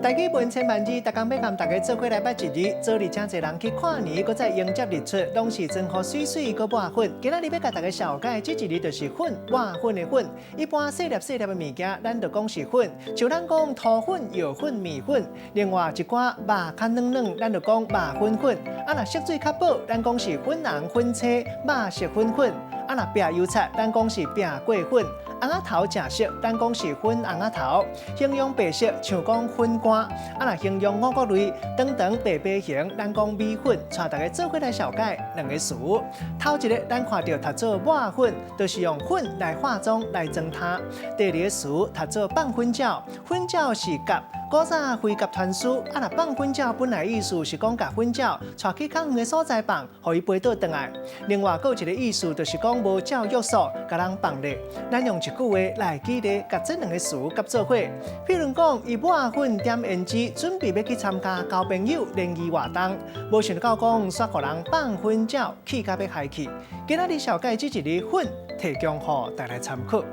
大家问千万字，逐工要甲大家做伙来拜一日，做日真侪人去看年，搁再迎接日出，拢是真好水水搁抹粉。今仔日要甲大家小解，这一日就是粉抹粉的粉。一般细粒细粒的物件，咱就讲是粉，像咱讲土粉、药粉、米粉。另外一寡肉较软软，咱就讲肉粉粉。啊，若色水较薄，咱讲是粉红、粉青、肉色粉粉。啊，若饼油菜，咱讲是饼果粉。红仔头正色，咱讲是粉红仔头；形容白色，像讲粉干；啊，若形容五谷类，长长白白形，咱讲米粉。带大家做伙来小解两个词。头一个，咱看到读做抹粉，就是用粉来化妆来装它。第二个词读做放粉饺，粉饺是夹。古早飞夹传书，啊，若放粉饺本来意思是讲夹粉饺，带去较远的所在放，互伊飞倒转来。另外，还有一个意思就是讲无照约束，甲人放咧。咱用一句话来举例，甲这两个词夹做伙。譬如讲，伊抹粉点胭脂，准备要去参加交朋友联谊活动，无想到讲煞互人放粉饺，气甲要害去。今仔日小解这一日粉，提供互大家参考。